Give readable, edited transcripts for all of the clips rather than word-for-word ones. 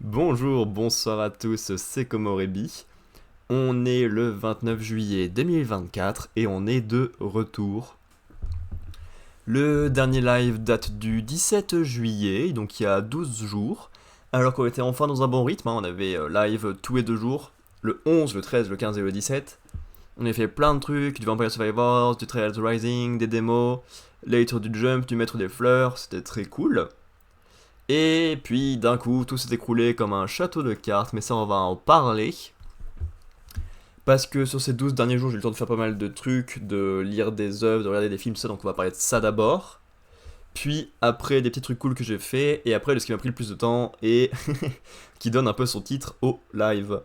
Bonjour, bonsoir à tous, c'est Komorebi. On est le 29 juillet 2024 et on est de retour. Le dernier live date du 17 juillet, donc il y a 12 jours. Alors qu'on était enfin dans un bon rythme, on avait live tous les 2 jours, le 11, le 13, le 15 et le 17. On a fait plein de trucs, du Vampire Survivors, du Trails Rising, des démos, Later du Jump, du Maître des Fleurs, c'était très cool. Et puis d'un coup, tout s'est écroulé comme un château de cartes, mais ça on va en parler. Parce que sur ces 12 derniers jours, j'ai eu le temps de faire pas mal de trucs, de lire des œuvres, de regarder des films, tout ça, donc on va parler de ça d'abord. Puis après, des petits trucs cool que j'ai fait, et après, de ce qui m'a pris le plus de temps, et qui donne un peu son titre au live.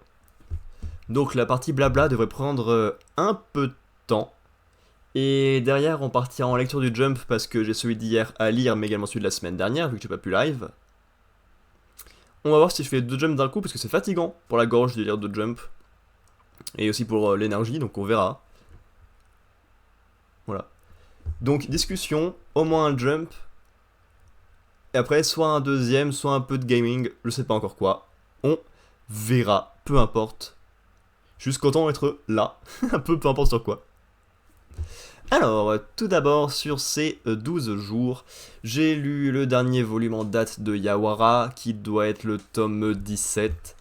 Donc la partie blabla devrait prendre un peu de temps. Et derrière, on partira en lecture du Jump, parce que j'ai celui d'hier à lire, mais également celui de la semaine dernière, vu que j'ai pas pu live. On va voir si je fais 2 jumps d'un coup, parce que c'est fatigant pour la gorge de lire 2 jumps. Et aussi pour l'énergie, donc on verra. Voilà. Donc discussion, au moins un jump. Et après, soit un deuxième, soit un peu de gaming, je sais pas encore quoi. On verra, peu importe. Juste content d'être là, un peu importe sur quoi. Alors, tout d'abord, sur ces 12 jours, j'ai lu le dernier volume en date de Yawara, qui doit être le tome 17.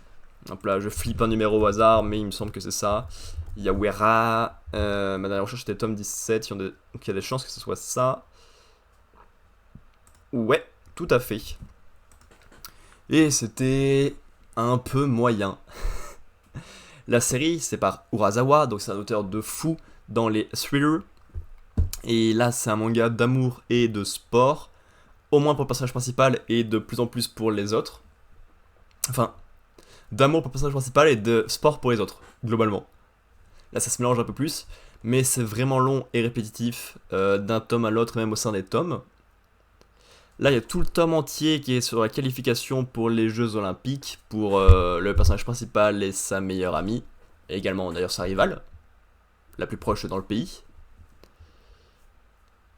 Hop là, je flippe un numéro au hasard, mais il me semble que c'est ça. Yawara, ma dernière recherche était tome 17, donc il y a des chances que ce soit ça. Ouais, tout à fait. Et c'était un peu moyen. La série, c'est par Urasawa, donc c'est un auteur de fou dans les thrillers. Et là, c'est un manga d'amour et de sport, au moins pour le personnage principal et de plus en plus pour les autres. Enfin, d'amour pour le personnage principal et de sport pour les autres, globalement. Là, ça se mélange un peu plus, mais c'est vraiment long et répétitif d'un tome à l'autre, même au sein des tomes. Là, il y a tout le tome entier qui est sur la qualification pour les Jeux Olympiques, pour le personnage principal et sa meilleure amie, et également d'ailleurs sa rivale, la plus proche dans le pays.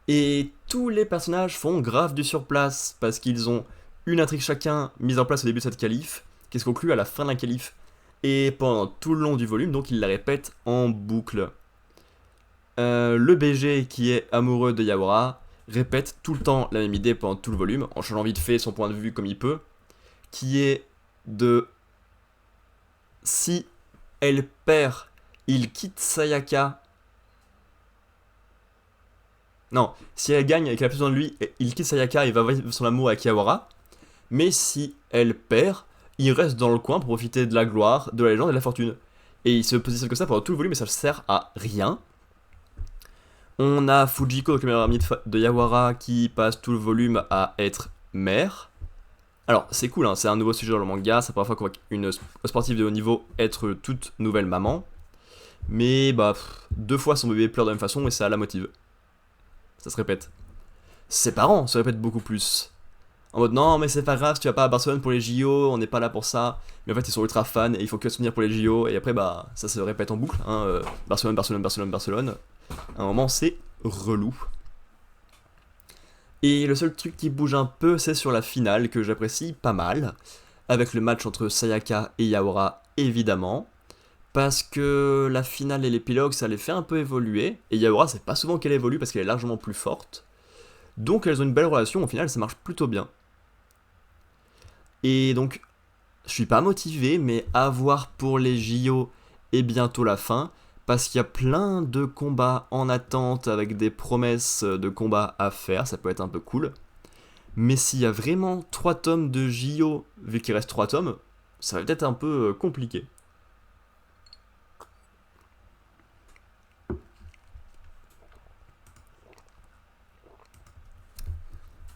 Et tous les personnages font grave du surplace, parce qu'ils ont une intrigue chacun mise en place au début de cette qualif, qui se conclut à la fin de la qualif. Et pendant tout le long du volume, donc ils la répètent en boucle. Le BG qui est amoureux de Yawara répète tout le temps la même idée pendant tout le volume, en changeant vite fait son point de vue comme il peut, qui est de si elle perd, il quitte Sayaka. Non, si elle gagne et qu'elle a plus besoin de lui, il quitte Sayaka et va vivre son amour avec Yawara. Mais si elle perd, il reste dans le coin pour profiter de la gloire, de la légende et de la fortune. Et il se positionne comme ça pendant tout le volume, mais ça ne sert à rien. On a Fujiko, le meilleur ami de Yawara, qui passe tout le volume à être mère. Alors, c'est cool, hein, c'est un nouveau sujet dans le manga, c'est la première fois qu'on voit une sportive de haut niveau être toute nouvelle maman. Mais, 2 fois son bébé pleure de la même façon et ça la motive. Ça se répète. Ses parents se répètent beaucoup plus. En mode, non, mais c'est pas grave, si tu vas pas à Barcelone pour les JO, on n'est pas là pour ça. Mais en fait, ils sont ultra fans et il faut que se venir pour les JO. Et après, ça se répète en boucle, hein, Barcelone, Barcelone, Barcelone, Barcelone. À un moment, c'est relou. Et le seul truc qui bouge un peu, c'est sur la finale, que j'apprécie pas mal, avec le match entre Sayaka et Yawara, évidemment, parce que la finale et l'épilogue, ça les fait un peu évoluer, et Yawara, c'est pas souvent qu'elle évolue, parce qu'elle est largement plus forte, donc elles ont une belle relation, au final, ça marche plutôt bien. Et donc, je suis pas motivé, mais à voir pour les JO et bientôt la fin, parce qu'il y a plein de combats en attente avec des promesses de combats à faire, ça peut être un peu cool. Mais s'il y a vraiment 3 tomes de JO, vu qu'il reste 3 tomes, ça va peut-être un peu compliqué.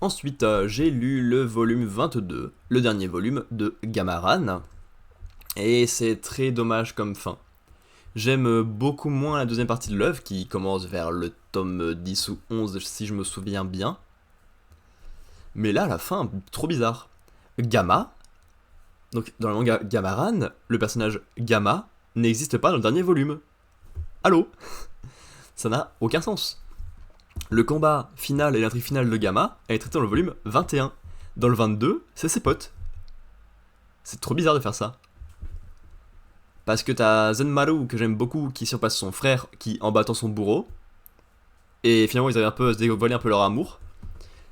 Ensuite, j'ai lu le volume 22, le dernier volume de Gamaran, et c'est très dommage comme fin. J'aime beaucoup moins la deuxième partie de l'œuvre, qui commence vers le tome 10 ou 11 si je me souviens bien. Mais là, à la fin, trop bizarre. Gamma, donc dans le manga Gamaran, le personnage Gamma n'existe pas dans le dernier volume. Allô? Ça n'a aucun sens. Le combat final et l'intrigue finale de Gamma est traité dans le volume 21. Dans le 22, c'est ses potes. C'est trop bizarre de faire ça. Parce que t'as Zenmaru, que j'aime beaucoup, qui surpasse son frère, qui en battant son bourreau. Et finalement, ils avaient un peu se dévoiler un peu leur amour.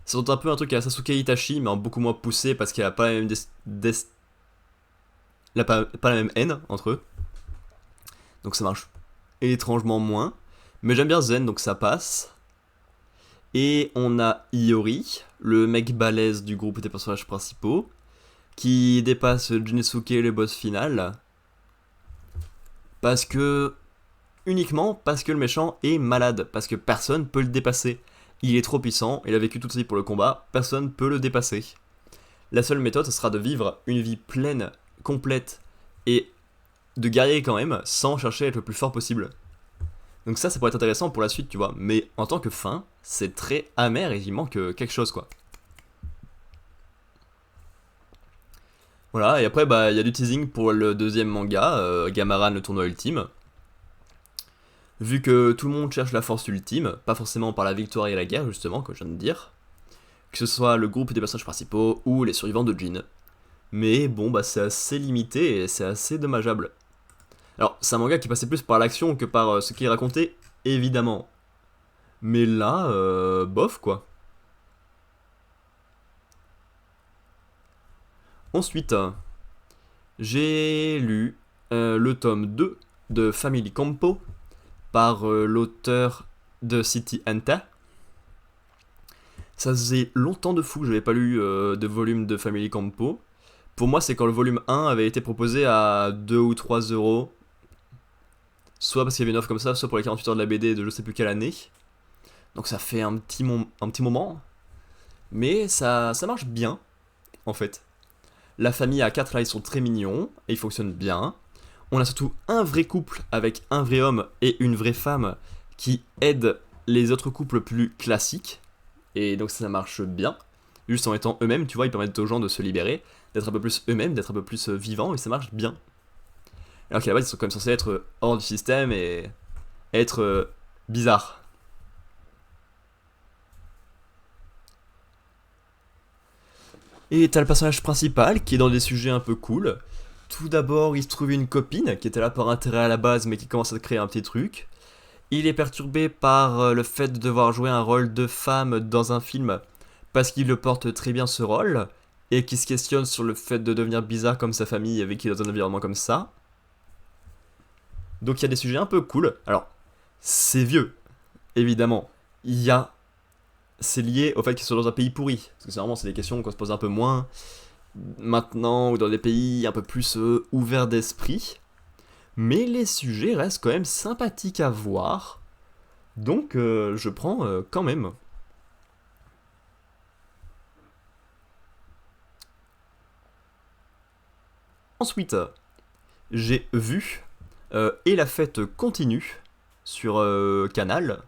C'est un peu un truc à Sasuke Itachi, mais en beaucoup moins poussé, parce qu'il a pas la même, pas la même haine entre eux. Donc ça marche étrangement moins. Mais j'aime bien Zen, donc ça passe. Et on a Iori, le mec balèze du groupe des personnages principaux, qui dépasse Junisuke, le boss final. Parce que... Uniquement parce que le méchant est malade, parce que personne peut le dépasser. Il est trop puissant, il a vécu toute sa vie pour le combat, personne peut le dépasser. La seule méthode, ce sera de vivre une vie pleine, complète, et de guerrier quand même, sans chercher à être le plus fort possible. Donc ça pourrait être intéressant pour la suite, tu vois. Mais en tant que fin, c'est très amer et il manque quelque chose, quoi. Voilà, et après, bah, il y a du teasing pour le deuxième manga, Gamaran, le tournoi ultime. Vu que tout le monde cherche la force ultime, pas forcément par la victoire et la guerre, justement, comme je viens de dire, que ce soit le groupe des personnages principaux ou les survivants de Jin. Mais bon, bah, c'est assez limité et c'est assez dommageable. Alors, c'est un manga qui passait plus par l'action que par ce qu'il racontait, évidemment. Mais là, bof, quoi. Ensuite, j'ai lu le tome 2 de Family Compo par l'auteur de City Anta. Ça faisait longtemps de fou que j'avais pas lu de volume de Family Compo. Pour moi, c'est quand le volume 1 avait été proposé à 2 ou 3 euros. Soit parce qu'il y avait une offre comme ça, soit pour les 48 heures de la BD de je sais plus quelle année. Donc ça fait un petit moment. Mais ça marche bien, en fait. La famille à 4 là, ils sont très mignons et ils fonctionnent bien. On a surtout un vrai couple avec un vrai homme et une vraie femme qui aident les autres couples plus classiques. Et donc ça marche bien. Juste en étant eux-mêmes, tu vois, ils permettent aux gens de se libérer, d'être un peu plus eux-mêmes, d'être un peu plus vivants et ça marche bien. Alors qu'à la base, ils sont quand même censés être hors du système et être bizarres. Et t'as le personnage principal qui est dans des sujets un peu cool. Tout d'abord, il se trouve une copine qui était là par intérêt à la base mais qui commence à créer un petit truc. Il est perturbé par le fait de devoir jouer un rôle de femme dans un film parce qu'il le porte très bien ce rôle et qui se questionne sur le fait de devenir bizarre comme sa famille avec qui dans un environnement comme ça. Donc il y a des sujets un peu cool. Alors, c'est vieux, évidemment. Il y a c'est lié au fait qu'ils sont dans un pays pourri. Parce que c'est des questions qu'on se pose un peu moins maintenant ou dans des pays un peu plus ouverts d'esprit. Mais les sujets restent quand même sympathiques à voir. Donc je prends quand même. Ensuite, j'ai vu Et la fête continue sur Canal.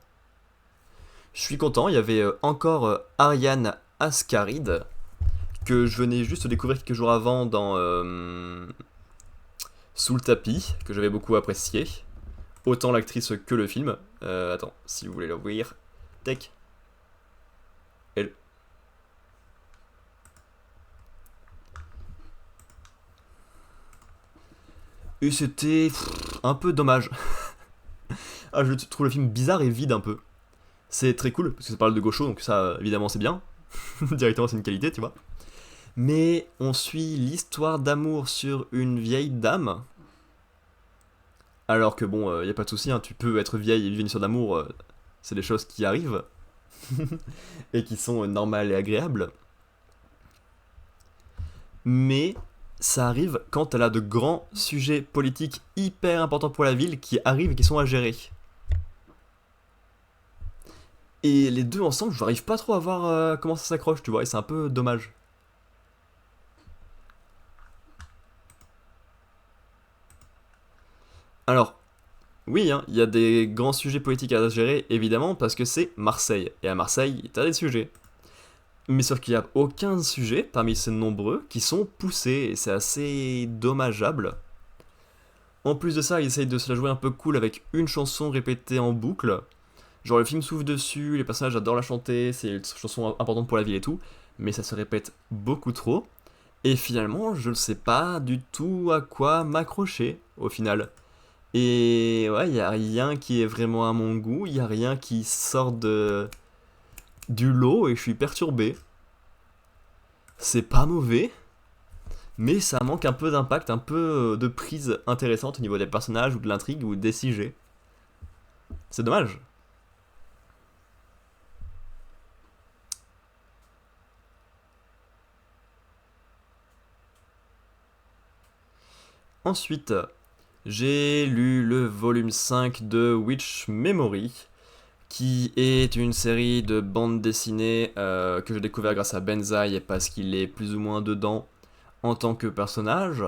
Je suis content, il y avait encore Ariane Ascaride, que je venais juste de découvrir quelques jours avant dans Sous le tapis, que j'avais beaucoup apprécié. Autant l'actrice que le film. Attends, si vous voulez l'ouvrir. Tech. Elle. Et c'était un peu dommage. Ah, je trouve le film bizarre et vide un peu. C'est très cool, parce que ça parle de Gaucho, donc ça, évidemment, c'est bien. Directement, c'est une qualité, tu vois. Mais on suit l'histoire d'amour sur une vieille dame. Alors que bon, y a pas de souci, hein, tu peux être vieille et vivre une histoire d'amour, c'est des choses qui arrivent. Et qui sont normales et agréables. Mais ça arrive quand elle a de grands sujets politiques hyper importants pour la ville qui arrivent et qui sont à gérer. Et les deux ensemble, je n'arrive pas trop à voir comment ça s'accroche, tu vois, et c'est un peu dommage. Alors, oui, hein, il y a des grands sujets politiques à gérer, évidemment, parce que c'est Marseille. Et à Marseille, t'as des sujets. Mais sauf qu'il n'y a aucun sujet, parmi ces nombreux, qui sont poussés, et c'est assez dommageable. En plus de ça, ils essayent de se la jouer un peu cool avec une chanson répétée en boucle. Genre le film s'ouvre dessus, les personnages adorent la chanter, c'est une chanson importante pour la ville et tout, mais ça se répète beaucoup trop. Et finalement, je ne sais pas du tout à quoi m'accrocher au final. Et ouais, il y a rien qui est vraiment à mon goût, il y a rien qui sort du lot et je suis perturbé. C'est pas mauvais, mais ça manque un peu d'impact, un peu de prise intéressante au niveau des personnages ou de l'intrigue ou des sujets. C'est dommage. Ensuite, j'ai lu le volume 5 de Witch Memory, qui est une série de bandes dessinées que j'ai découvert grâce à Benzaï parce qu'il est plus ou moins dedans en tant que personnage,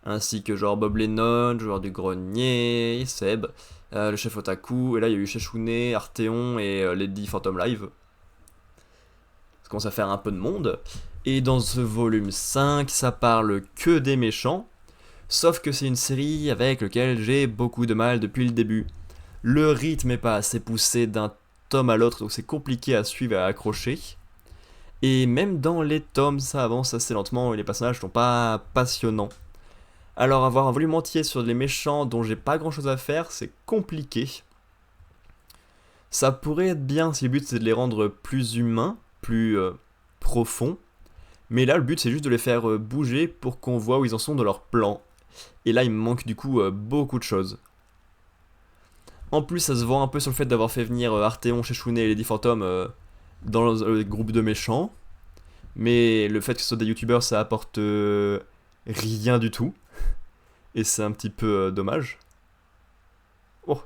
ainsi que genre Bob Lennon, joueur du grenier, Seb, le chef Otaku, et là il y a eu Sheshune, Arteon et Lady Phantom Live. Ça commence à faire un peu de monde. Et dans ce volume 5, ça parle que des méchants, sauf que c'est une série avec laquelle j'ai beaucoup de mal depuis le début. Le rythme est pas assez poussé d'un tome à l'autre, donc c'est compliqué à suivre et à accrocher. Et même dans les tomes, ça avance assez lentement et les personnages sont pas passionnants. Alors avoir un volume entier sur les méchants dont j'ai pas grand chose à faire, c'est compliqué. Ça pourrait être bien si le but c'est de les rendre plus humains, plus profonds. Mais là le but c'est juste de les faire bouger pour qu'on voit où ils en sont dans leur plan. Et là il me manque du coup beaucoup de choses. En plus, ça se vend un peu sur le fait d'avoir fait venir Arteon, Sheshune et Lady Phantom dans le groupe de méchants. Mais le fait que ce soit des youtubeurs, ça apporte rien du tout. Et c'est un petit peu dommage. Oh,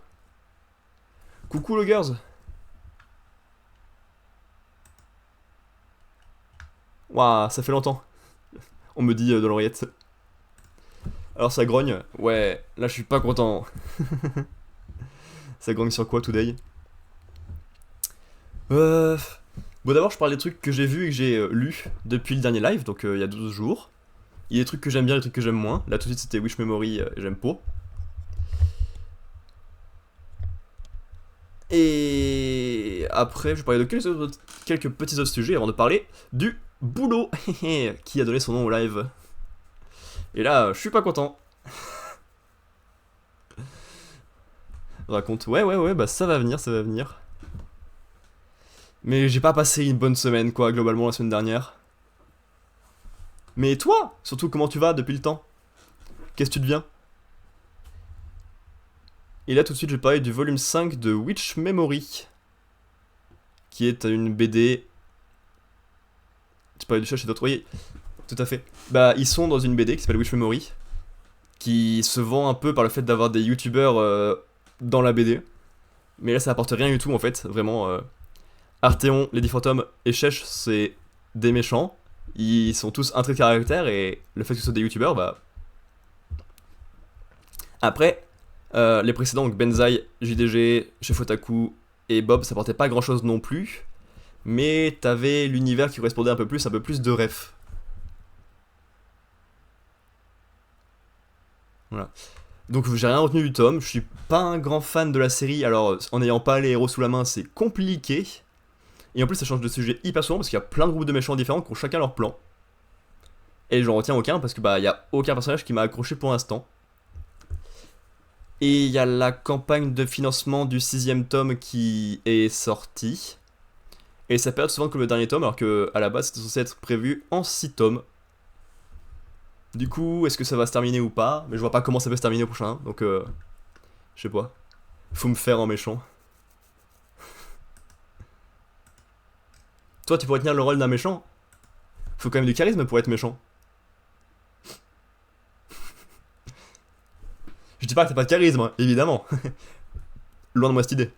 coucou le girls. Waouh, ça fait longtemps. On me dit dans l'oreillette. Alors ça grogne. Ouais, là je suis pas content. Ça grogne sur quoi today? Euh... Bon d'abord je parle des trucs que j'ai vus et que j'ai lus depuis le dernier live, donc il y a 12 jours. Il y a des trucs que j'aime bien, des trucs que j'aime moins. Là tout de suite c'était Wish Memory, j'aime pas. Et après je vais parler de quelques petits autres sujets avant de parler du boulot qui a donné son nom au live. Et là je suis pas content. Raconte, ouais, bah ça va venir, ça va venir. Mais j'ai pas passé une bonne semaine, quoi, globalement, la semaine dernière. Mais toi, surtout, comment tu vas depuis le temps? Qu'est-ce que tu deviens? Et là, tout de suite, je vais parler du volume 5 de Witch Memory, qui est une BD. Tu parlais du chat chez d'autres, oui, tout à fait. Bah, ils sont dans une BD qui s'appelle Witch Memory, qui se vend un peu par le fait d'avoir des youtubeurs dans la BD. Mais là, ça apporte rien du tout, en fait, vraiment. Arteon, Lady Phantom et Shesh, c'est des méchants. Ils sont tous un trait de caractère et le fait que ce soit des youtubeurs, bah. Après, les précédents, donc Benzaï, JDG, Chef Otaku et Bob, ça portait pas grand chose non plus. Mais t'avais l'univers qui correspondait un peu plus de ref. Voilà. Donc j'ai rien retenu du tome, je suis pas un grand fan de la série, alors en n'ayant pas les héros sous la main, c'est compliqué. Et en plus, ça change de sujet hyper souvent parce qu'il y a plein de groupes de méchants différents qui ont chacun leur plan. Et j'en retiens aucun parce que bah y a aucun personnage qui m'a accroché pour l'instant. Et il y a la campagne de financement du 6ème tome qui est sortie. Et ça perd souvent comme le dernier tome alors que à la base c'était censé être prévu en 6 tomes. Du coup, est-ce que ça va se terminer ou pas? Mais je vois pas comment ça peut se terminer au prochain, donc je sais pas. Faut me faire en méchant. Toi, tu pourrais tenir le rôle d'un méchant? Faut quand même du charisme pour être méchant. Je dis pas que t'as pas de charisme, hein, évidemment. Loin de moi cette idée.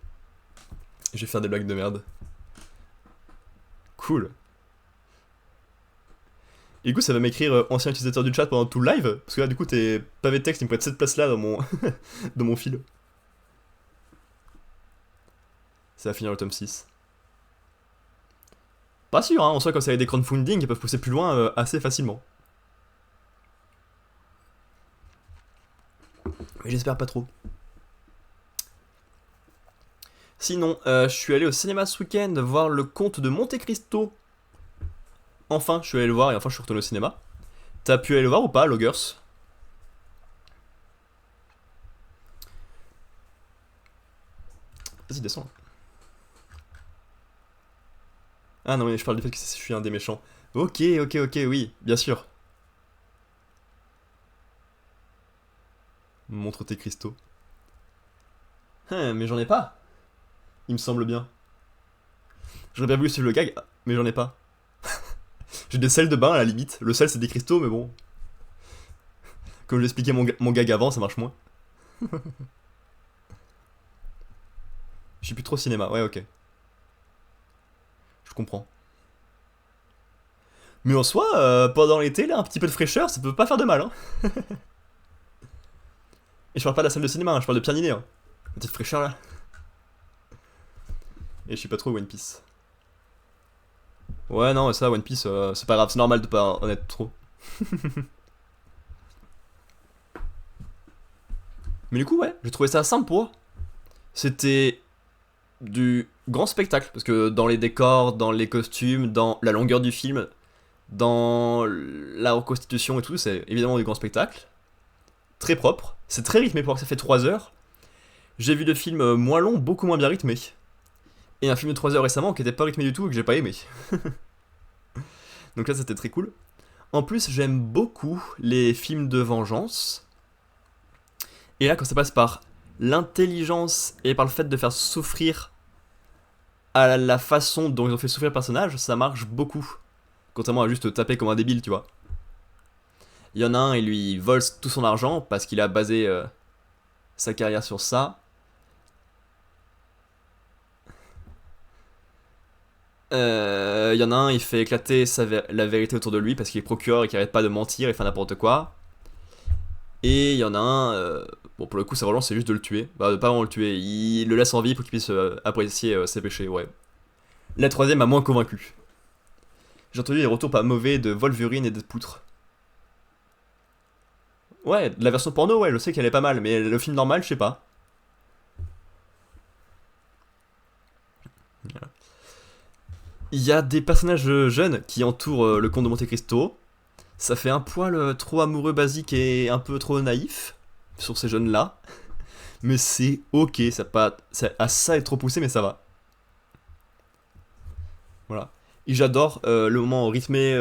Je vais faire des blagues de merde. Cool. Et du coup, ça va m'écrire ancien utilisateur du chat pendant tout le live. Parce que là, du coup, tes pavés de texte, ils me prêtent cette place-là dans mon, dans mon fil. Ça va finir le tome 6. Pas sûr, hein, en soi, quand c'est avec des crowdfunding, ils peuvent pousser plus loin assez facilement. Mais j'espère pas trop. Sinon, je suis allé au cinéma ce week-end voir le Comte de Monte Cristo. Enfin, je suis allé le voir et enfin je suis retourné au cinéma. T'as pu aller le voir ou pas, Loggers? Vas-y, descends. Ah non, mais je parle du fait que je suis un des méchants. Ok, ok, ok, oui, bien sûr. Montre tes cristaux. Mais j'en ai pas, il me semble bien. J'aurais bien voulu suivre le gag, mais j'en ai pas. J'ai des sels de bain à la limite. Le sel, c'est des cristaux, mais bon. Comme j'expliquais mon gag avant, ça marche moins. Je suis plus trop cinéma, ouais, ok. Je comprends. Mais en soi, pendant l'été, là, un petit peu de fraîcheur, ça peut pas faire de mal, hein. Et je parle pas de la salle de cinéma, hein, je parle de Pierre Ninet, hein. Une petite fraîcheur là. Et je suis pas trop One Piece. Ouais, non, ça, One Piece, c'est pas grave, c'est normal de pas en être trop. Mais du coup, ouais, j'ai trouvé ça simple pour eux. C'était du grand spectacle, parce que dans les décors, dans les costumes, dans la longueur du film, dans la reconstitution et tout, c'est évidemment du grand spectacle. Très propre, c'est très rythmé pour que ça fait 3 heures. J'ai vu de films moins longs, beaucoup moins bien rythmés. Et un film de 3 heures récemment qui était pas rythmé du tout et que j'ai pas aimé. Donc là, c'était très cool. En plus, j'aime beaucoup les films de vengeance. Et là, quand ça passe par l'intelligence et par le fait de faire souffrir à la façon dont ils ont fait souffrir le personnage, ça marche beaucoup. Contrairement à juste taper comme un débile, tu vois. Il y en a un, il lui vole tout son argent parce qu'il a basé sa carrière sur ça. Il y en a un, il fait éclater la vérité autour de lui parce qu'il est procureur et qu'il arrête pas de mentir et faire n'importe quoi. Et il y en a un, bon pour le coup sa relance c'est juste de le tuer, bah de pas vraiment le tuer, il le laisse en vie pour qu'il puisse apprécier ses péchés, ouais. La troisième m'a moins convaincu. J'ai entendu des retours pas mauvais de Wolverine et de Poutre. Ouais, la version porno, ouais, je sais qu'elle est pas mal, mais le film normal, je sais pas. Il y a des personnages jeunes qui entourent le comte de Monte Cristo. Ça fait un poil trop amoureux basique et un peu trop naïf sur ces jeunes-là. Mais c'est ok, ça est trop poussé, mais ça va. Voilà. Et j'adore le moment rythmé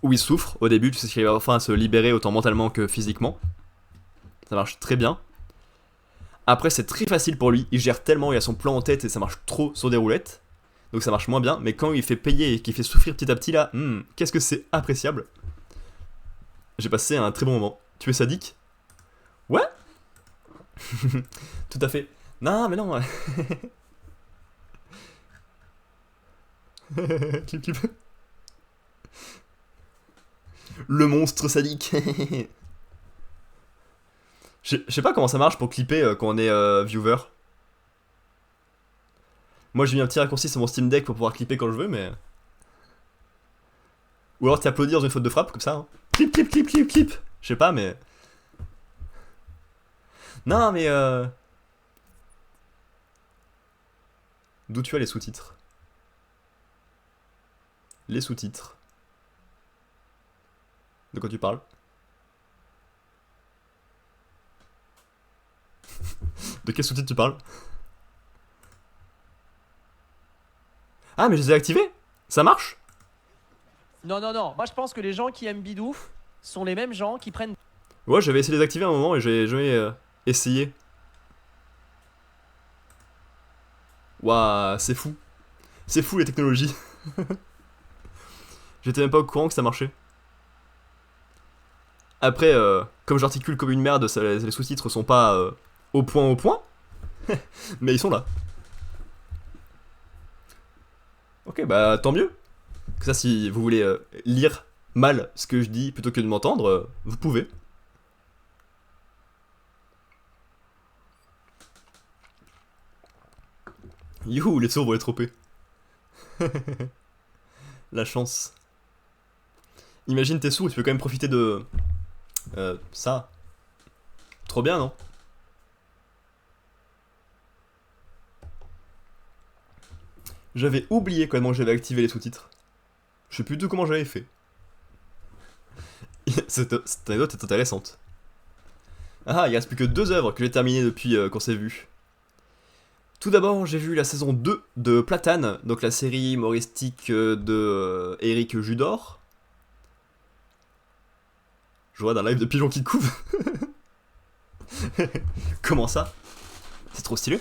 où il souffre au début, tu sais qu'il va enfin se libérer autant mentalement que physiquement. Ça marche très bien. Après, c'est très facile pour lui, il gère tellement, il a son plan en tête et ça marche trop sur des roulettes. Donc ça marche moins bien, mais quand il fait payer et qu'il fait souffrir petit à petit là, qu'est-ce que c'est appréciable. J'ai passé un très bon moment. Tu es sadique? Ouais. Tout à fait. Non, mais non. Clip, clip. Le monstre sadique. Je sais pas comment ça marche pour clipper quand on est viewer. Moi j'ai mis un petit raccourci sur mon Steam Deck pour pouvoir clipper quand je veux, mais. Ou alors t'applaudis dans une faute de frappe, comme ça. Hein. Clip, clip, clip, clip, clip. Je sais pas, mais. Non, mais. D'où tu as les sous-titres? Les sous-titres. De quoi tu parles? De quels sous-titres tu parles? Ah, mais je les ai activés. Ça marche? Non, non, non. Moi, je pense que les gens qui aiment Bidouf sont les mêmes gens qui prennent. Ouais, j'avais essayé de les activer à un moment et j'ai jamais essayé. Waouh, c'est fou. C'est fou les technologies. J'étais même pas au courant que ça marchait. Après, comme j'articule comme une merde, les sous-titres sont pas au point, mais ils sont là. Ok, bah tant mieux. Que ça, si vous voulez lire mal ce que je dis plutôt que de m'entendre, vous pouvez. Youhou, les sourds vont être OP. La chance. Imagine t'es sourd et tu peux quand même profiter de. Ça. Trop bien, non? J'avais oublié comment j'avais activé les sous-titres. Je sais plus du tout comment j'avais fait. cette anecdote est intéressante. Ah, il reste plus que 2 œuvres que j'ai terminées depuis qu'on s'est vu. Tout d'abord, j'ai vu la saison 2 de Platane, donc la série humoristique de Éric Judor. Je vois d'un live de pigeons qui couvent. Comment ça? C'est trop stylé.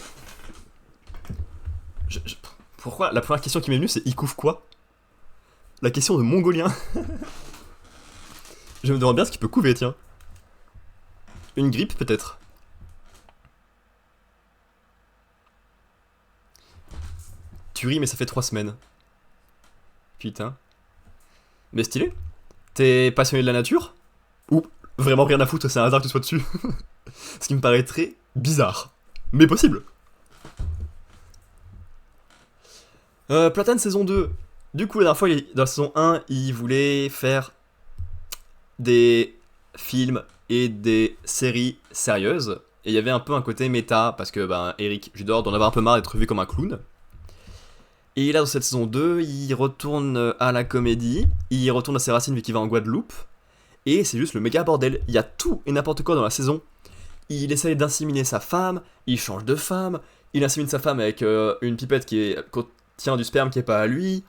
Pourquoi? La première question qui m'est venue, c'est il couvre quoi? La question de mongolien. Je me demande bien ce qu'il peut couver, tiens. Une grippe, peut-être. Tu ris, mais ça fait 3 semaines. Putain. Mais stylé. T'es passionné de la nature? Ou vraiment rien à foutre, c'est un hasard que tu sois dessus? Ce qui me paraît très bizarre. Mais possible. Platane saison 2. Du coup, la dernière fois, dans la saison 1, il voulait faire des films et des séries sérieuses. Et il y avait un peu un côté méta, parce que Éric Judor d'en avoir un peu marre d'être vu comme un clown. Et là, dans cette saison 2, il retourne à la comédie, il retourne à ses racines vu qu'il va en Guadeloupe, et c'est juste le méga bordel. Il y a tout et n'importe quoi dans la saison. Il essaye d'inséminer sa femme, il change de femme, il insémine sa femme avec une pipette qui contient du sperme qui est pas à lui,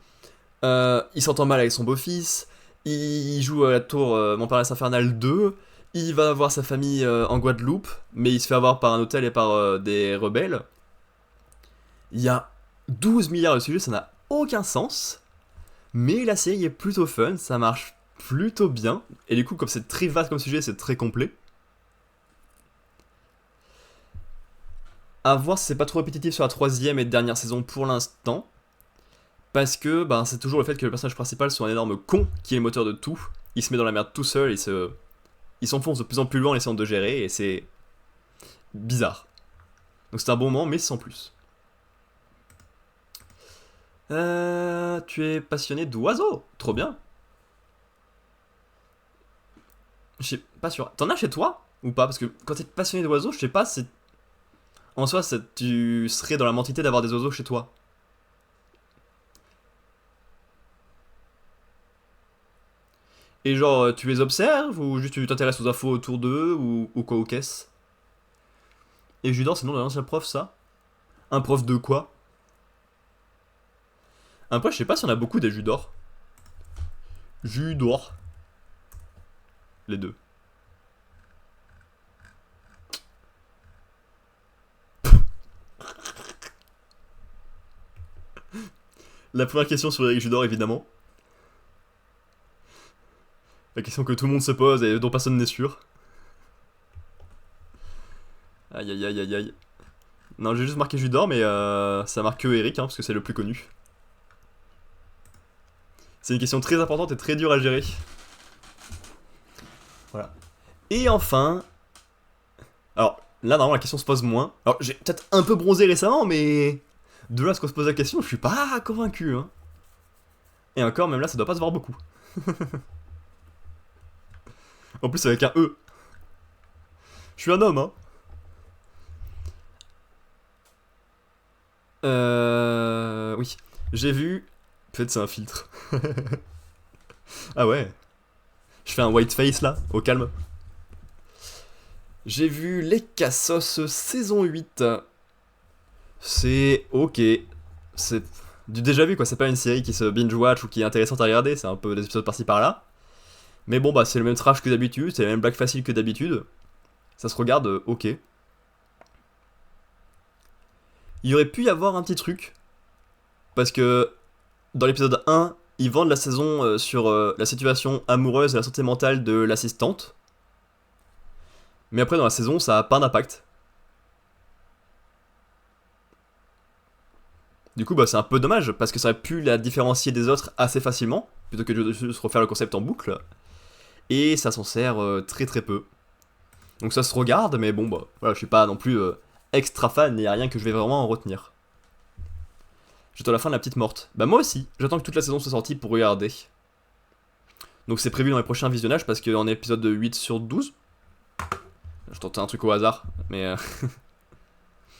il s'entend mal avec son beau-fils, il joue à la tour Montparnasse Infernal 2, il va voir sa famille en Guadeloupe, mais il se fait avoir par un hôtel et par des rebelles. Il y a 12 milliards de sujets, ça n'a aucun sens, mais la série est plutôt fun, ça marche plutôt bien, et du coup, comme c'est très vaste comme sujet, c'est très complet. À voir si c'est pas trop répétitif sur la 3ème et dernière saison pour l'instant, parce que c'est toujours le fait que le personnage principal soit un énorme con qui est le moteur de tout, il se met dans la merde tout seul, il s'enfonce de plus en plus loin en essayant de gérer, et c'est bizarre. Donc c'est un bon moment, mais sans plus. Tu es passionné d'oiseaux? Trop bien. Je sais pas sûr. T'en as chez toi ou pas? Parce que quand t'es passionné d'oiseaux, je sais pas si. En soi, tu serais dans la mentalité d'avoir des oiseaux chez toi. Et genre, tu les observes ou juste tu t'intéresses aux infos autour d'eux ou quoi ou qu'est-ce? Et Judor, c'est le nom d'un ancien prof, ça? Un prof de quoi? Après, je sais pas si on a beaucoup des Judor. Judor. Les deux. La première question sur Eric Judor, évidemment. La question que tout le monde se pose et dont personne n'est sûr. Aïe aïe aïe aïe aïe. Non, j'ai juste marqué Judor, mais ça marque que Eric, parce que c'est le plus connu. C'est une question très importante et très dure à gérer. Voilà. Et enfin... Alors, là, normalement, la question se pose moins. Alors, j'ai peut-être un peu bronzé récemment, mais... De là à ce qu'on se pose la question, je suis pas convaincu, hein. Et encore, même là, ça doit pas se voir beaucoup. En plus, avec un E. Je suis un homme, hein. Oui. J'ai vu... Peut-être c'est un filtre. Ah ouais. Je fais un white face, là, au calme. J'ai vu Les Cassos saison 8. C'est ok. C'est du déjà vu, quoi. C'est pas une série qui se binge-watch ou qui est intéressante à regarder. C'est un peu des épisodes par-ci par-là. Mais bon, c'est le même trash que d'habitude. C'est la même blague facile que d'habitude. Ça se regarde ok. Il y aurait pu y avoir un petit truc. Parce que dans l'épisode 1, ils vendent la saison sur la situation amoureuse et la santé mentale de l'assistante. Mais après, dans la saison, ça a pas d'impact. Du coup, c'est un peu dommage, parce que ça aurait pu la différencier des autres assez facilement, plutôt que de juste refaire le concept en boucle. Et ça s'en sert très très peu. Donc ça se regarde, mais bon, voilà, je suis pas non plus extra fan, il n'y a rien que je vais vraiment en retenir. J'attends la fin de La Petite Morte. Moi aussi, j'attends que toute la saison soit sortie pour regarder. Donc c'est prévu dans les prochains visionnages, parce qu'en épisode 8 sur 12... Je tentais un truc au hasard, mais...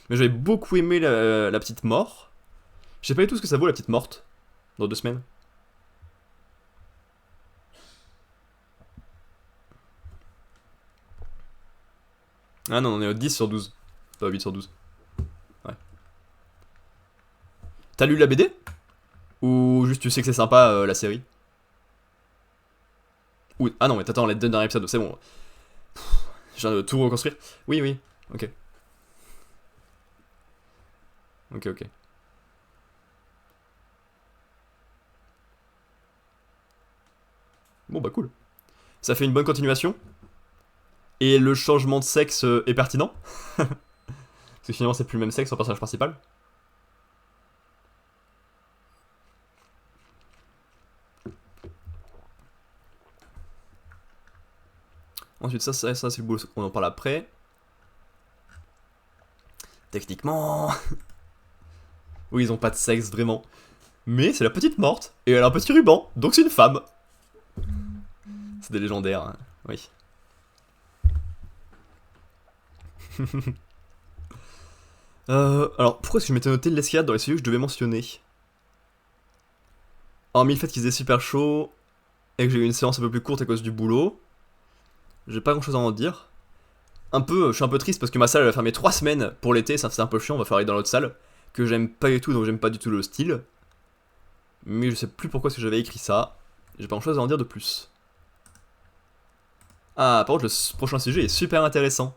mais j'avais beaucoup aimé la Petite Mort. Je sais pas du tout ce que ça vaut, La Petite Morte, dans 2 semaines. Ah non, on est au 10 sur 12. 8 sur 12. Ouais. T'as lu la BD? Ou juste tu sais que c'est sympa la série? Ou... Ah non, mais t'attends les deux derniers épisodes, c'est bon. Je viens de tout reconstruire. Oui, oui, ok. Ok, ok. Bon bah cool. Ça fait une bonne continuation. Et le changement de sexe est pertinent. Parce que finalement c'est plus le même sexe en personnage principal. Ensuite ça c'est le boulot, on en parle après. Techniquement... Oui, ils ont pas de sexe vraiment. Mais c'est la petite morte, et elle a un petit ruban, donc c'est une femme. C'est des légendaires, hein. Oui. Alors, pourquoi est-ce que je m'étais noté l'escalade dans les sujets que je devais mentionner? Hormis le fait qu'il faisait super chaud, et que j'ai eu une séance un peu plus courte à cause du boulot, j'ai pas grand chose à en dire. Je suis un peu triste parce que ma salle elle a fermé 3 semaines pour l'été, ça c'est un peu chiant, on va faire aller dans l'autre salle, que j'aime pas du tout, donc j'aime pas du tout le style. Mais je sais plus pourquoi est-ce que j'avais écrit ça, j'ai pas grand chose à en dire de plus. Ah, par contre, le prochain sujet est super intéressant.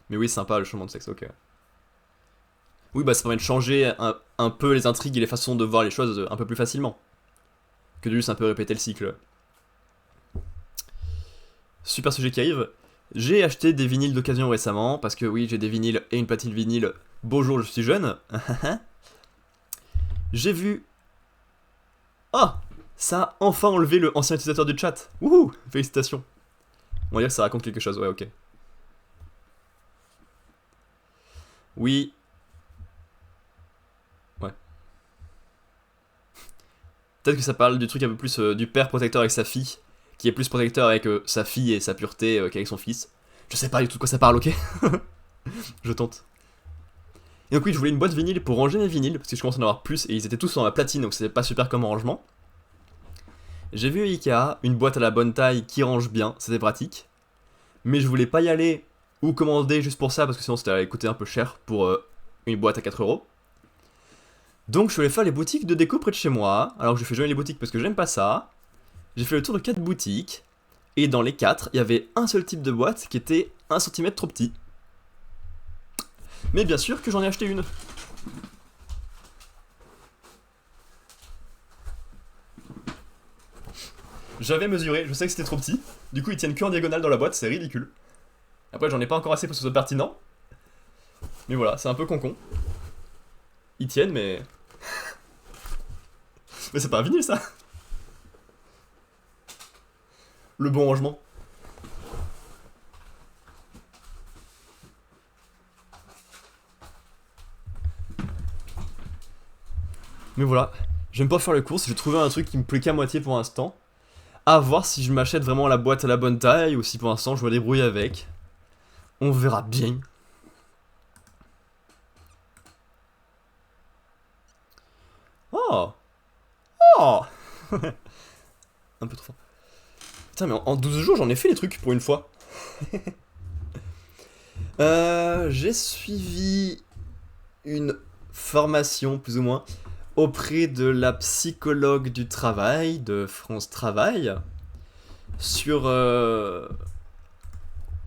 Mais oui, sympa le changement de sexe, ok. Oui, bah ça permet de changer un peu les intrigues et les façons de voir les choses un peu plus facilement. Que de juste un peu répéter le cycle. Super sujet qui arrive. J'ai acheté des vinyles d'occasion récemment, parce que oui, j'ai des vinyles et une platine vinyle. Bonjour, je suis jeune. J'ai vu... Ah, ça a enfin enlevé le ancien utilisateur du chat. Wouhou, félicitations. On va dire que ça raconte quelque chose, ouais, ok. Oui. Ouais. Peut-être que ça parle du truc un peu plus du père protecteur avec sa fille, qui est plus protecteur avec sa fille et sa pureté qu'avec son fils. Je sais pas du tout de quoi ça parle, ok. Je tente. Et donc oui, je voulais une boîte vinyle pour ranger mes vinyles, parce que je commence à en avoir plus, et ils étaient tous sur ma platine, donc c'était pas super comme rangement. J'ai vu Ikea, une boîte à la bonne taille qui range bien, c'était pratique. Mais je voulais pas y aller ou commander juste pour ça, parce que sinon c'était allait coûter un peu cher pour une boîte à 4€. Donc je suis allé faire les boutiques de déco près de chez moi, alors que je fais jamais les boutiques parce que j'aime pas ça. J'ai fait le tour de 4 boutiques, et dans les 4, il y avait un seul type de boîte qui était 1 cm trop petit. Mais bien sûr que j'en ai acheté une. J'avais mesuré, je sais que c'était trop petit. Du coup, ils tiennent que en diagonale dans la boîte, c'est ridicule. Après, j'en ai pas encore assez pour que ce soit pertinent. Mais voilà, c'est un peu con-con. Ils tiennent, mais... Mais c'est pas un vinyle, ça. Le bon rangement. Mais voilà, j'aime pas faire les courses, j'ai trouvé un truc qui me plaît qu'à moitié pour l'instant. À voir si je m'achète vraiment la boîte à la bonne taille ou si pour l'instant je me débrouille avec. On verra bien. Oh. Oh. Un peu trop fort. Putain, mais en 12 jours j'en ai fait les trucs pour une fois. J'ai suivi une formation plus ou moins auprès de la psychologue du travail de France Travail sur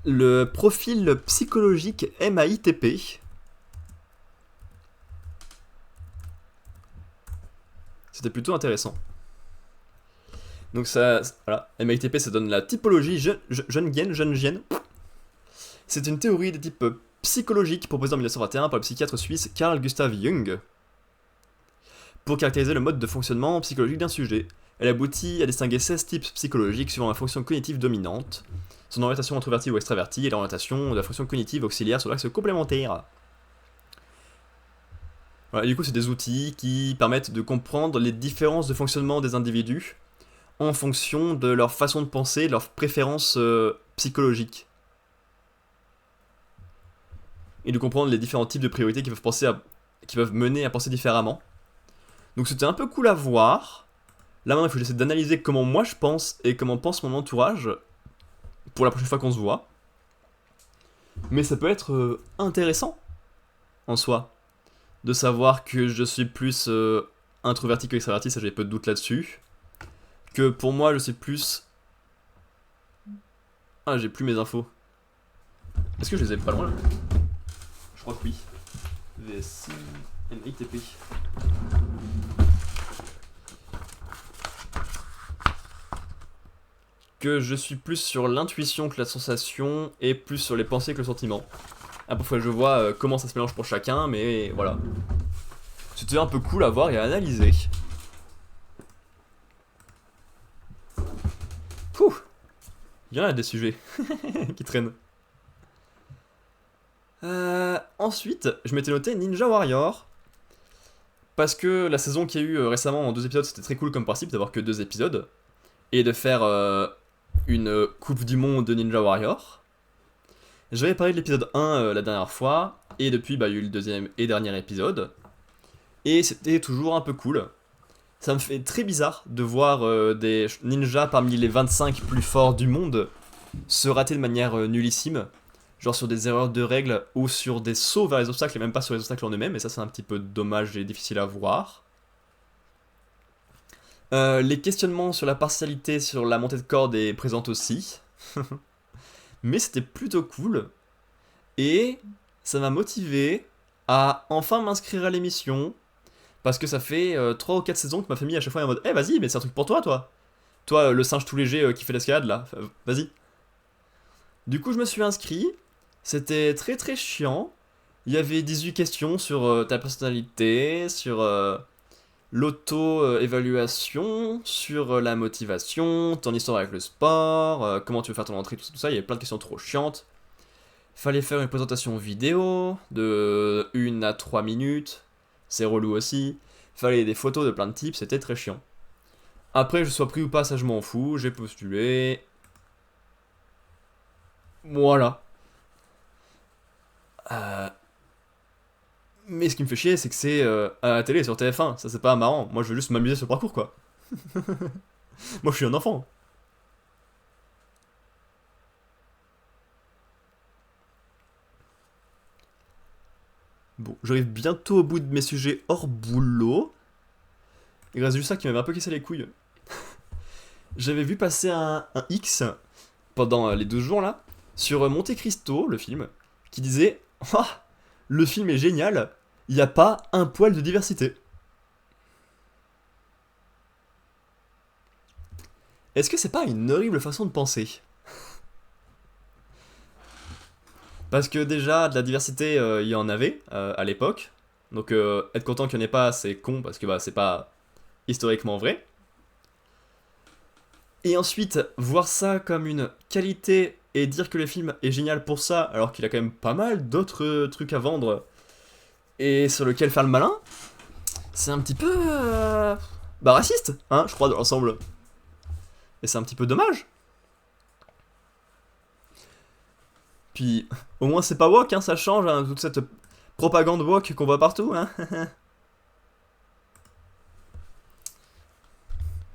le profil psychologique MAITP. C'était plutôt intéressant. Donc ça, voilà, MAITP ça donne la typologie Jungienne. C'est une théorie de type psychologique proposée en 1921 par le psychiatre suisse Carl Gustav Jung pour caractériser le mode de fonctionnement psychologique d'un sujet. Elle aboutit à distinguer 16 types psychologiques suivant la fonction cognitive dominante, son orientation introvertie ou extravertie et l'orientation de la fonction cognitive auxiliaire sur l'axe complémentaire. Voilà, du coup, c'est des outils qui permettent de comprendre les différences de fonctionnement des individus en fonction de leur façon de penser, de leurs préférences psychologiques. Et de comprendre les différents types de priorités qui peuvent mener à penser différemment. Donc c'était un peu cool à voir. Là maintenant il faut que j'essaie d'analyser comment moi je pense et comment pense mon entourage pour la prochaine fois qu'on se voit. Mais ça peut être intéressant en soi de savoir que je suis plus introverti que extraverti, ça j'ai peu de doute là-dessus. Que pour moi je suis plus... Ah, j'ai plus mes infos. Est-ce que je les ai pas loin là? Je crois que oui. VSI MITP. Que je suis plus sur l'intuition que la sensation et plus sur les pensées que le sentiment. À parfois je vois comment ça se mélange pour chacun, mais voilà. C'était un peu cool à voir et à analyser. Pouh! Il y en a des sujets qui traînent. Ensuite, je m'étais noté Ninja Warrior. Parce que la saison qu'il y a eu récemment en 2 épisodes, c'était très cool comme principe d'avoir que 2 épisodes. Et de faire une Coupe du Monde de Ninja Warrior. J'avais parlé de l'épisode 1 la dernière fois. Et depuis, bah, il y a eu le deuxième et dernier épisode. Et c'était toujours un peu cool. Ça me fait très bizarre de voir des ninjas parmi les 25 plus forts du monde se rater de manière nullissime. Genre sur des erreurs de règles ou sur des sauts vers les obstacles et même pas sur les obstacles en eux-mêmes. Et ça, c'est un petit peu dommage et difficile à voir. Les questionnements sur la partialité sur la montée de corde est présente aussi. Mais c'était plutôt cool. Et ça m'a motivé à enfin m'inscrire à l'émission. Parce que ça fait 3 ou 4 saisons que ma famille à chaque fois est en mode Eh vas-y, mais c'est un truc pour toi, toi. Toi, le singe tout léger qui fait l'escalade là, vas-y. Du coup, je me suis inscrit. C'était très très chiant. Il y avait 18 questions sur ta personnalité, sur l'auto-évaluation, sur la motivation, ton histoire avec le sport, comment tu veux faire ton entrée, tout ça. Il y avait plein de questions trop chiantes. Fallait faire une présentation vidéo de 1 à 3 minutes. C'est relou aussi. Fallait des photos de plein de types, c'était très chiant. Après, je sois pris ou pas, ça je m'en fous. J'ai postulé. Voilà. Euh, Mais ce qui me fait chier, c'est que c'est à la télé sur TF1. Ça, c'est pas marrant. Moi, je veux juste m'amuser sur le parcours, quoi. Moi, je suis un enfant. Bon, j'arrive bientôt au bout de mes sujets hors boulot. Il reste juste ça qui m'avait un peu cassé les couilles. J'avais vu passer un X pendant les 12 jours là, sur Monte Cristo, le film, qui disait Ah, le film est génial, il n'y a pas un poil de diversité. Est-ce que c'est pas une horrible façon de penser? Parce que déjà, de la diversité, il y en avait à l'époque. Donc être content qu'il n'y en ait pas, c'est con, parce que bah, c'est pas historiquement vrai. Et ensuite, voir ça comme une qualité et dire que le film est génial pour ça, alors qu'il a quand même pas mal d'autres trucs à vendre et sur lequel faire le malin, c'est un petit peu bah raciste, hein, je crois, dans l'ensemble. Et c'est un petit peu dommage. Puis, au moins c'est pas woke, hein, ça change, hein, toute cette propagande woke qu'on voit partout, hein.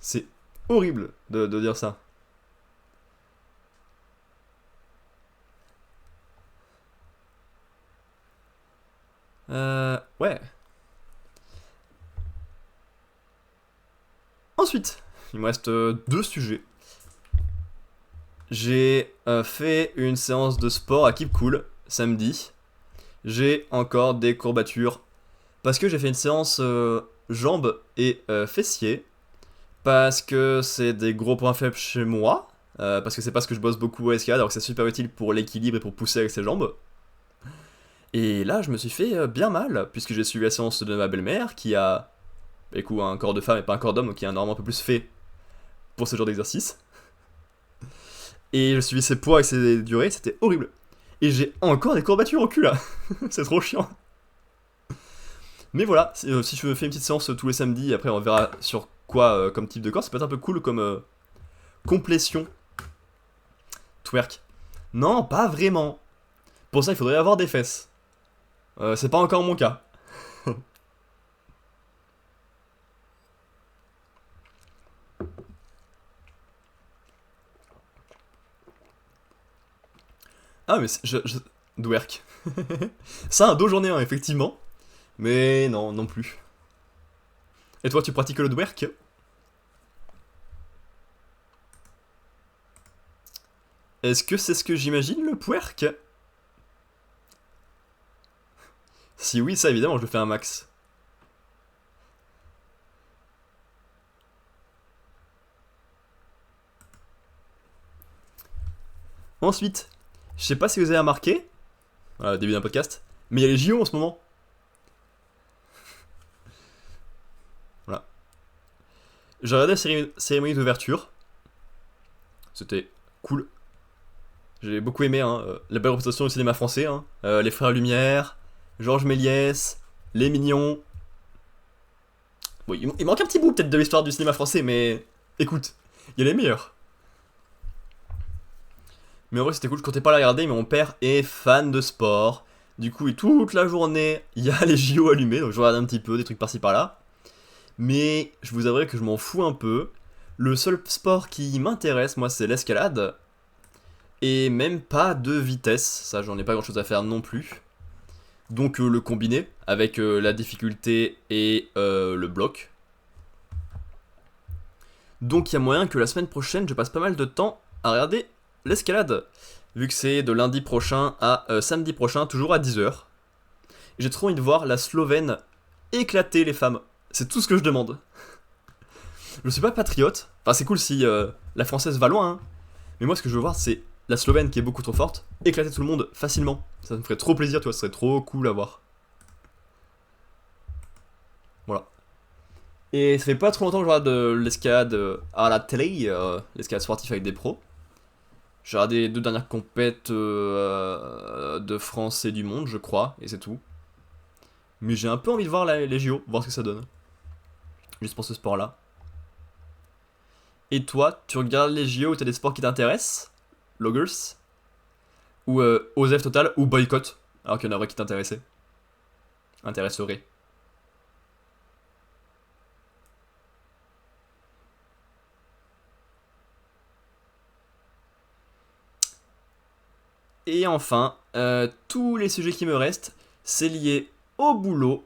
C'est horrible de dire ça. Ouais. Ensuite, il me reste 2 sujets. J'ai fait une séance de sport à Keep Cool samedi. J'ai encore des courbatures parce que j'ai fait une séance jambes et fessiers parce que c'est des gros points faibles chez moi. Parce que c'est parce que je bosse beaucoup à escalade alors que c'est super utile pour l'équilibre et pour pousser avec ses jambes. Et là, je me suis fait bien mal puisque j'ai suivi la séance de ma belle-mère qui a écoute, un corps de femme et pas un corps d'homme, donc qui est normalement un peu plus fait pour ce genre d'exercice. Et je suivi ses poids et ses durées, c'était horrible. Et j'ai encore des courbatures au cul là. C'est trop chiant. Mais voilà, si je fais une petite séance tous les samedis, après on verra sur quoi comme type de corps, ça peut être un peu cool comme complétion. Twerk. Non, pas vraiment. Pour ça, il faudrait avoir des fesses. C'est pas encore mon cas. Ah, mais Dwerk. Ça, un dos j'en ai un, effectivement. Mais non, non plus. Et toi, tu pratiques le Dwerk? Est-ce que c'est ce que j'imagine, le Pwerk? Si oui, ça évidemment, je le fais un max. Ensuite, je sais pas si vous avez remarqué, voilà, début d'un podcast, mais il y a les JO en ce moment. Voilà. J'ai regardé la cérémonie d'ouverture. C'était cool. J'ai beaucoup aimé hein, la belle représentation du cinéma français. Hein. Les Frères Lumière, Georges Méliès, Les Mignons. Bon, il manque un petit bout peut-être de l'histoire du cinéma français, mais écoute, il y a les meilleurs. Mais en vrai, c'était cool, je comptais pas la regarder, mais mon père est fan de sport. Du coup, toute la journée, il y a les JO allumés, donc je regarde un petit peu, des trucs par-ci par-là. Mais je vous avouerai que je m'en fous un peu. Le seul sport qui m'intéresse, moi, c'est l'escalade. Et même pas de vitesse, ça j'en ai pas grand chose à faire non plus. Donc le combiné avec la difficulté et le bloc. Donc il y a moyen que la semaine prochaine je passe pas mal de temps à regarder l'escalade. Vu que c'est de lundi prochain à samedi prochain, toujours à 10h. J'ai trop envie de voir la Slovène éclater les femmes. C'est tout ce que je demande. Je suis pas patriote. Enfin c'est cool si la française va loin. Hein. Mais moi ce que je veux voir c'est la Slovène qui est beaucoup trop forte, éclater tout le monde facilement. Ça me ferait trop plaisir, tu vois, ce serait trop cool à voir. Voilà. Et ça fait pas trop longtemps que je regarde de l'escalade à la télé, l'escalade sportive avec des pros. J'ai regardé les 2 dernières compètes de France et du monde, je crois, et c'est tout. Mais j'ai un peu envie de voir les JO, voir ce que ça donne. Juste pour ce sport-là. Et toi, tu regardes les JO où t'as des sports qui t'intéressent? Loggers? Ou Osef total, ou boycott, alors qu'il y en a vrai qui t'intéressait. Intéresserait. Et enfin, tous les sujets qui me restent, c'est lié au boulot,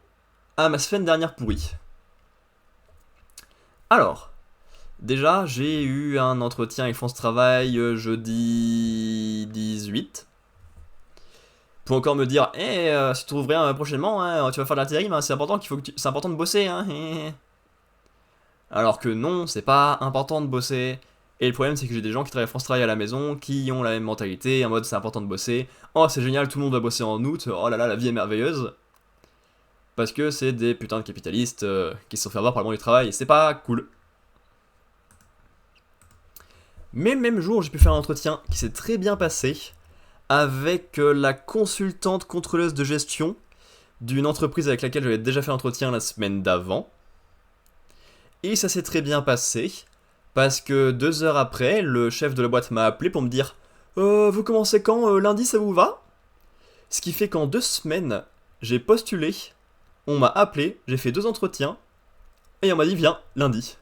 à ma semaine dernière pourrie. Alors, déjà, j'ai eu un entretien avec France Travail jeudi 18. Pour encore me dire, si tu trouves rien prochainement, hein, tu vas faire de l'intérim, hein, c'est important c'est important de bosser. Hein, Alors que non, c'est pas important de bosser. Et le problème, c'est que j'ai des gens qui travaillent à France Travail à la maison, qui ont la même mentalité, en mode c'est important de bosser. Oh, c'est génial, tout le monde va bosser en août. Oh là là, la vie est merveilleuse. Parce que c'est des putains de capitalistes qui se sont fait avoir par le monde du travail. Et c'est pas cool. Mais le même jour, j'ai pu faire un entretien qui s'est très bien passé avec la consultante contrôleuse de gestion d'une entreprise avec laquelle j'avais déjà fait l'entretien la semaine d'avant. Et ça s'est très bien passé. Parce que 2 heures après, le chef de la boîte m'a appelé pour me dire vous commencez quand lundi, ça vous va? Ce qui fait qu'en 2 semaines, j'ai postulé, on m'a appelé, j'ai fait 2 entretiens, et on m'a dit viens, lundi.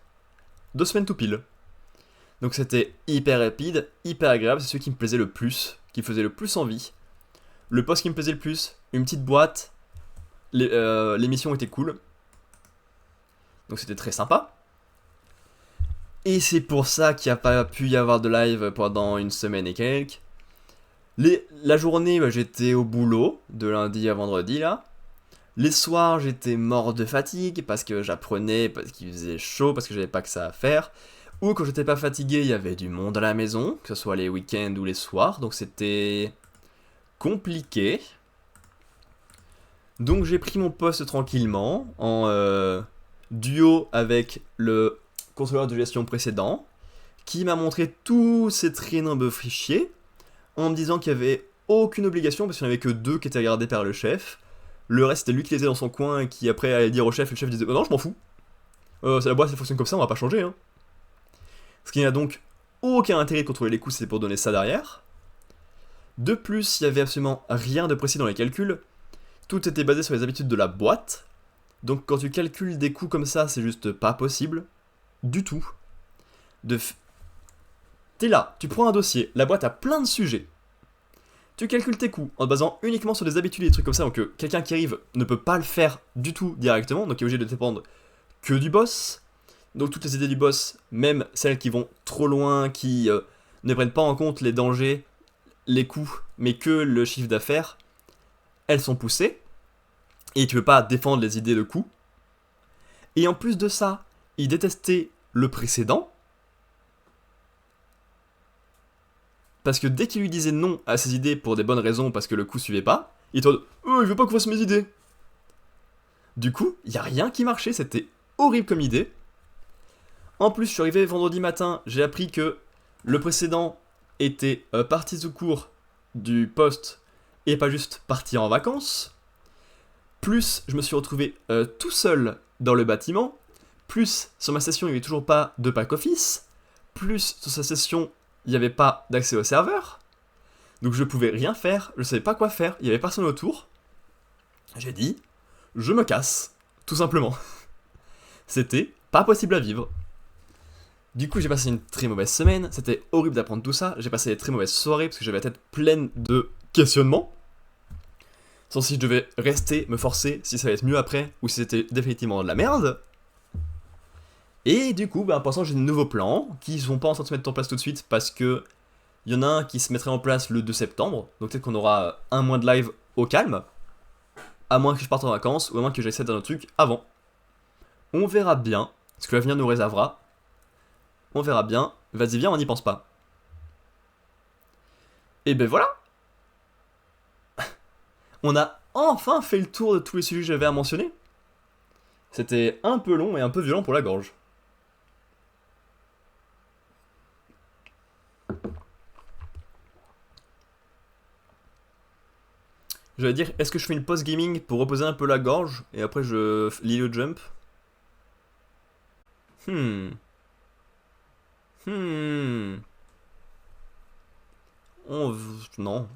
2 semaines tout pile. Donc c'était hyper rapide, hyper agréable, c'est celui qui me plaisait le plus, qui me faisait le plus envie. Le poste qui me plaisait le plus, une petite boîte, l'émission était cool. Donc c'était très sympa. Et c'est pour ça qu'il n'y a pas pu y avoir de live pendant une semaine et quelques. La journée, j'étais au boulot, de lundi à vendredi, là. Les soirs, j'étais mort de fatigue, parce que j'apprenais, parce qu'il faisait chaud, parce que j'avais pas que ça à faire. Ou quand j'étais pas fatigué, il y avait du monde à la maison, que ce soit les week-ends ou les soirs, donc c'était compliqué. Donc j'ai pris mon poste tranquillement, en duo avec le contrôleur de gestion précédent, qui m'a montré tous ces très nombreux fichiers, en me disant qu'il n'y avait aucune obligation, parce qu'il n'y en avait que 2 qui étaient regardés par le chef. Le reste, c'était lui qui les était dans son coin, et qui après allait dire au chef, et le chef disait non, je m'en fous. C'est la boîte, ça fonctionne comme ça, on va pas changer. Hein. Ce qui n'a donc aucun intérêt de contrôler les coûts, c'est pour donner ça derrière. De plus, il n'y avait absolument rien de précis dans les calculs. Tout était basé sur les habitudes de la boîte. Donc quand tu calcules des coûts comme ça, c'est juste pas possible. Du tout. T'es là, tu prends un dossier, la boîte a plein de sujets. Tu calcules tes coûts en te basant uniquement sur des habitudes et des trucs comme ça, donc quelqu'un qui arrive ne peut pas le faire du tout directement, donc il est obligé de dépendre que du boss. Donc toutes les idées du boss, même celles qui vont trop loin, qui ne prennent pas en compte les dangers, les coûts, mais que le chiffre d'affaires, elles sont poussées. Et tu peux pas défendre les idées de coûts. Et en plus de ça, il détestait le précédent. Parce que dès qu'il lui disait non à ses idées pour des bonnes raisons, parce que le coup suivait pas, il était en mode « Oh, il veut pas qu'on fasse mes idées !» Du coup, il y a rien qui marchait, c'était horrible comme idée. En plus, je suis arrivé vendredi matin, j'ai appris que le précédent était parti sous cours du poste et pas juste parti en vacances. Plus, je me suis retrouvé tout seul dans le bâtiment. Plus, sur ma session, il n'y avait toujours pas de pack office. Plus, sur sa session, il n'y avait pas d'accès au serveur. Donc je pouvais rien faire, je savais pas quoi faire, il y avait personne autour. J'ai dit, je me casse, tout simplement. C'était pas possible à vivre. Du coup, j'ai passé une très mauvaise semaine, c'était horrible d'apprendre tout ça, j'ai passé des très mauvaises soirées parce que j'avais la tête pleine de questionnements. Sans si je devais rester, me forcer, si ça allait être mieux après, ou si c'était définitivement de la merde. Et du coup, pour l'instant, j'ai de nouveaux plans qui ne sont pas en train de se mettre en place tout de suite parce que il y en a un qui se mettrait en place le 2 septembre, donc peut-être qu'on aura un mois de live au calme, à moins que je parte en vacances ou à moins que j'essaie d'un autre truc avant. On verra bien ce que l'avenir nous réservera. On verra bien. Vas-y, viens, on n'y pense pas. Et ben voilà. On a enfin fait le tour de tous les sujets que j'avais à mentionner. C'était un peu long et un peu violent pour la gorge. Je vais dire, est-ce que je fais une pause gaming pour reposer un peu la gorge et après je lis le jump? Hmm. Hmm. Non.